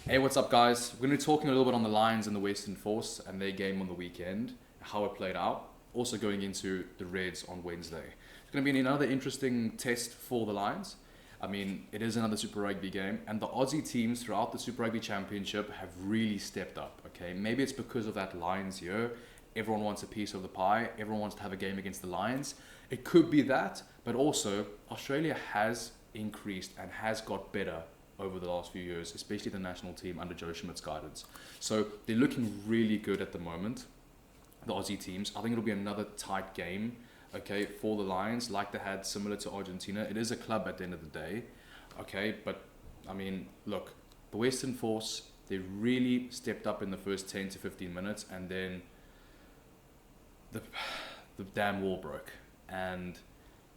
Hey, what's up, guys? We're going to be talking a little bit on the Lions and the Western Force and their game on the weekend, how it played out. Also going into the Reds on Wednesday. It's going to be another interesting test for the Lions. I mean, it is another Super Rugby game, and the Aussie teams throughout the Super Rugby Championship have really stepped up. Okay, maybe it's because of that Lions year. Everyone wants a piece of the pie. Everyone wants to have a game against the Lions. It could be that, but also Australia has increased and has got better over the last few years, especially the national team under Joe Schmidt's guidance. So they're looking really good at the moment, the Aussie teams. I think it'll be another tight game, okay, for the Lions, like they had similar to Argentina. It is a club at the end of the day, okay, but I mean, look, the Western Force, they really stepped up in the first 10 to 15 minutes, and then the, the damn wall broke. And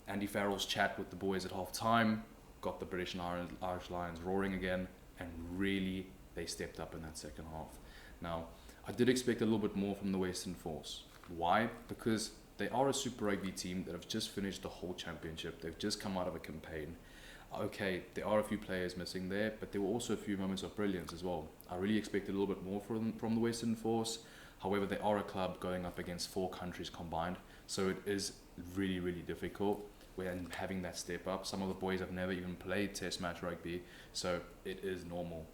Andy Farrell's chat with the boys at half time got the British and Irish Lions roaring again, and really they stepped up in that second half. Now, I did expect a little bit more from the Western Force. Why? Because they are a Super Rugby team that have just finished the whole championship. They've just come out of a campaign. Okay, there are a few players missing there, but there were also a few moments of brilliance as well. I really expected a little bit more from the Western Force. However, they are a club going up against 4 countries combined, so it is really, really difficult when having that step up. Some of the boys have never even played test match rugby, so it is normal.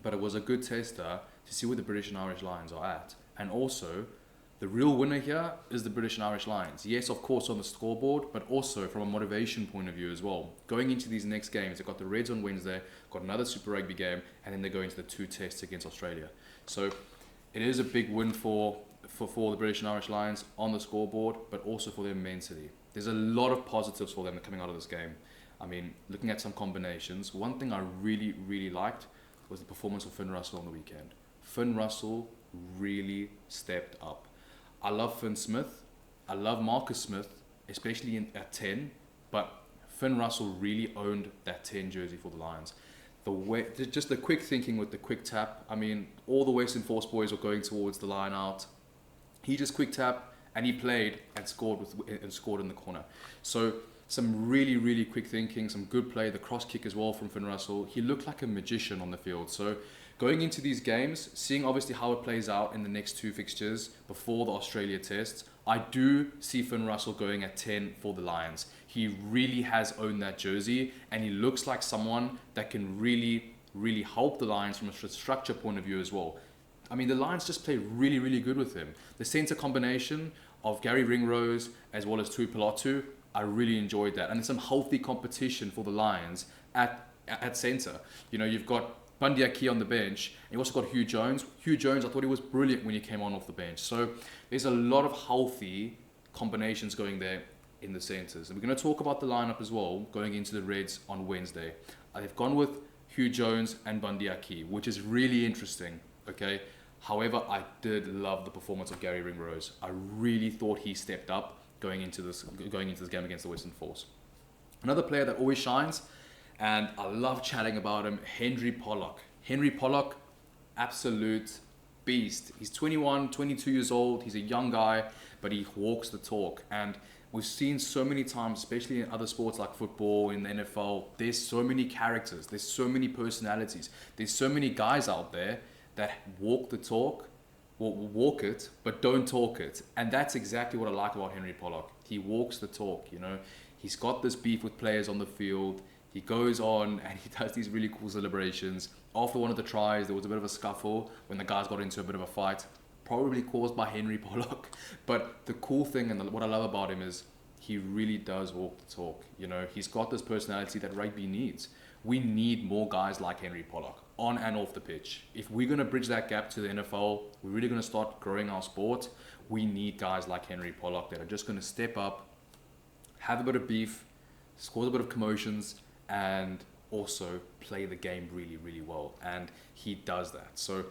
But it was a good tester to see where the British and Irish Lions are at. And also, the real winner here is the British and Irish Lions. Yes, of course, on the scoreboard, but also from a motivation point of view as well. Going into these next games, they've got the Reds on Wednesday, got another Super Rugby game, and then they go into the 2 tests against Australia. So it is a big win for the British and Irish Lions on the scoreboard, but also for their mentally. There's a lot of positives for them coming out of this game. I mean, looking at some combinations, one thing I really, really liked was the performance of Finn Russell on the weekend. Finn Russell really stepped up. I love Finn Smith. I love Marcus Smith, especially at 10, but Finn Russell really owned that 10 jersey for the Lions. Just the quick thinking with the quick tap. I mean, all the Western Force boys were going towards the line out. He just quick tap and he played and scored in the corner. So some really, really quick thinking, some good play, the cross kick as well from Finn Russell. He looked like a magician on the field. So going into these games, seeing obviously how it plays out in the next 2 fixtures before the Australia tests, I do see Finn Russell going at 10 for the Lions. He really has owned that jersey, and he looks like someone that can really, really help the Lions from a structure point of view as well. I mean, the Lions just play really, really good with him. The centre combination of Gary Ringrose as well as Tui Pilatu, I really enjoyed that. And there's some healthy competition for the Lions at centre. You know, you've got Bundy Aki on the bench, and you also got Hugh Jones. Hugh Jones, I thought he was brilliant when he came on off the bench. So there's a lot of healthy combinations going there in the centres. And we're going to talk about the lineup as well, going into the Reds on Wednesday. They've gone with Hugh Jones and Bundy Aki, which is really interesting, okay? However, I did love the performance of Gary Ringrose. I really thought he stepped up going into this game against the Western Force. Another player that always shines, and I love chatting about him, Henry Pollock. Henry Pollock, absolute beast. He's 21, 22 years old. He's a young guy, but he walks the talk. And we've seen so many times, especially in other sports like football, in the NFL, there's so many characters, there's so many personalities, there's so many guys out there that walk the talk, walk it, but don't talk it. And that's exactly what I like about Henry Pollock. He walks the talk, you know. He's got this beef with players on the field. He goes on and he does these really cool celebrations. After one of the tries, there was a bit of a scuffle when the guys got into a bit of a fight, probably caused by Henry Pollock. But the cool thing and what I love about him is he really does walk the talk. You know, he's got this personality that rugby needs. We need more guys like Henry Pollock on and off the pitch. If we're going to bridge that gap to the NFL, we're really going to start growing our sport, we need guys like Henry Pollock that are just going to step up, have a bit of beef, cause a bit of commotions, and also play the game really, really well. And he does that. So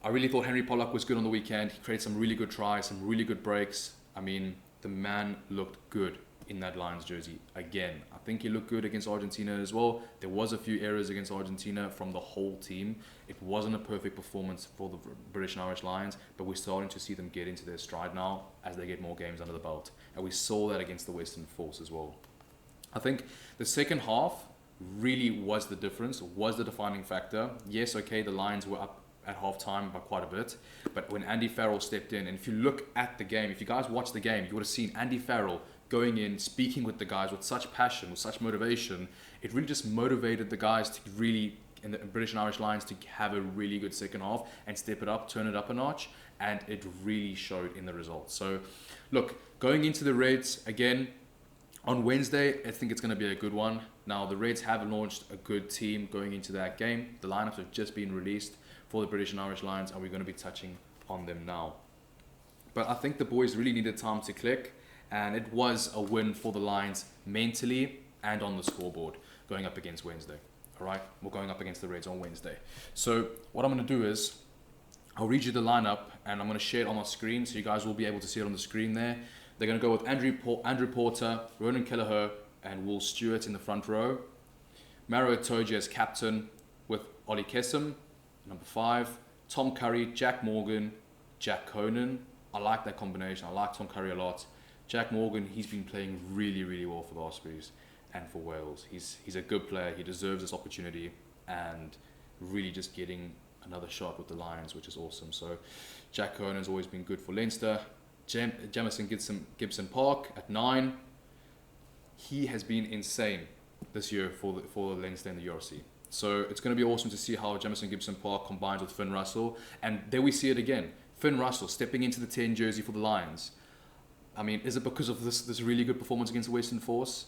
I really thought Henry Pollock was good on the weekend. He created some really good tries, some really good breaks. I mean, the man looked good in that Lions jersey again. I think he looked good against Argentina as well. There was a few errors against Argentina from the whole team. It wasn't a perfect performance for the British and Irish Lions, but we're starting to see them get into their stride now as they get more games under the belt. And we saw that against the Western Force as well. I think the second half really was the difference, was the defining factor. Yes, okay, the Lions were up at half-time by quite a bit, but when Andy Farrell stepped in, and if you look at the game, if you guys watch the game, you would have seen Andy Farrell going in, speaking with the guys with such passion, with such motivation. It really just motivated the guys to really, in the British and Irish Lions, to have a really good second half and step it up, turn it up a notch, and it really showed in the results. So look, going into the Reds, again, on Wednesday, I think it's going to be a good one. Now, the Reds have launched a good team going into that game. The lineups have just been released for the British and Irish Lions, and we're going to be touching on them now. But I think the boys really needed time to click, and it was a win for the Lions mentally and on the scoreboard going up against Wednesday. All right, we're going up against the Reds on Wednesday. So what I'm going to do is I'll read you the lineup, and I'm going to share it on our screen, so you guys will be able to see it on the screen there. They're going to go with Andrew Porter, Ronan Kelleher, and Will Stewart in the front row. Maro Itoje as captain, with Ollie Kessam, number 5. Tom Curry, Jack Morgan, Jack Conan. I like that combination. I like Tom Curry a lot. Jack Morgan, he's been playing really, really well for the Ospreys and for Wales. He's a good player. He deserves this opportunity, and really just getting another shot with the Lions, which is awesome. So Jack Conan's always been good for Leinster. Jamison Gibson Park at 9. He has been insane this year for Leinster in the URC. So it's going to be awesome to see how Jamison Gibson Park combines with Finn Russell. And there we see it again. Finn Russell stepping into the 10 jersey for the Lions. I mean, is it because of this really good performance against the Western Force?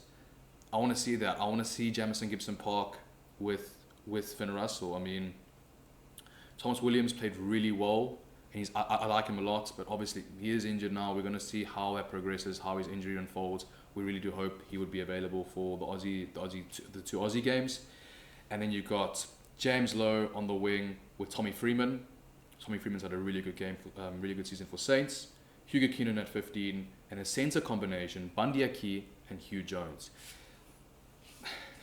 I want to see that. I want to see Jamison Gibson Park with Finn Russell. I mean, Thomas Williams played really well. And I like him a lot, but obviously he is injured now. We're going to see how that progresses, how his injury unfolds. We really do hope he would be available for the two Aussie games. And then you've got James Lowe on the wing with Tommy Freeman. Tommy Freeman's had a really good game, really good season for Saints. Hugo Keenan at 15, and a centre combination, Bundy Aki and Hugh Jones.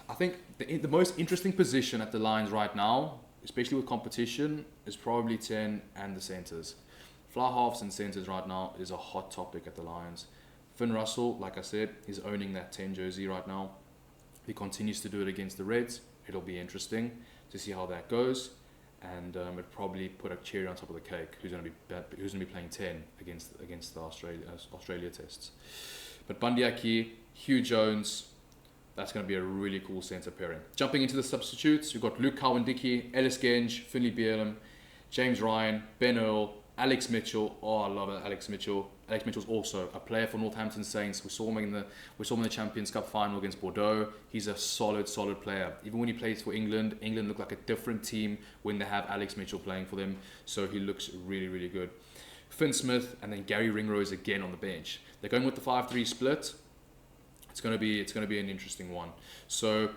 I think the most interesting position at the Lions right now, especially with competition, is probably 10 and the centres. Fly halves and centres right now is a hot topic at the Lions. Finn Russell, like I said, is owning that 10 jersey right now. He continues to do it against the Reds. It'll be interesting to see how that goes, and it'd probably put a cherry on top of the cake. Who's going to be playing 10 against the Australia tests? But Bundy Aki, Hugh Jones. That's going to be a really cool centre pairing. Jumping into the substitutes, we've got Luke Cowan-Dickey, Ellis Genge, Finley Bealham, James Ryan, Ben Earl, Alex Mitchell. Oh, I love it, Alex Mitchell. Alex Mitchell's also a player for Northampton Saints. We saw him in the Champions Cup final against Bordeaux. He's a solid player. Even when he plays for England, England look like a different team when they have Alex Mitchell playing for them. So he looks really, really good. Finn Smith and then Gary Ringrose again on the bench. They're going with the 5-3 split. It's going to be an interesting one. So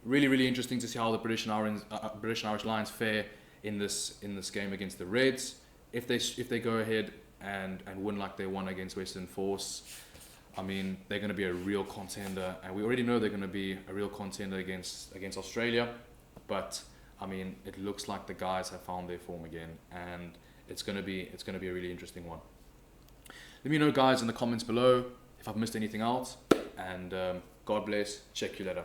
really, really interesting to see how the British and Irish Lions fare in this game against the Reds. If they go ahead and win like they won against Western Force, I mean, they're going to be a real contender, and we already know they're going to be a real contender against Australia. But I mean, it looks like the guys have found their form again, and it's going to be a really interesting one. Let me know, guys, in the comments below if I've missed anything out, and God bless. Check you later.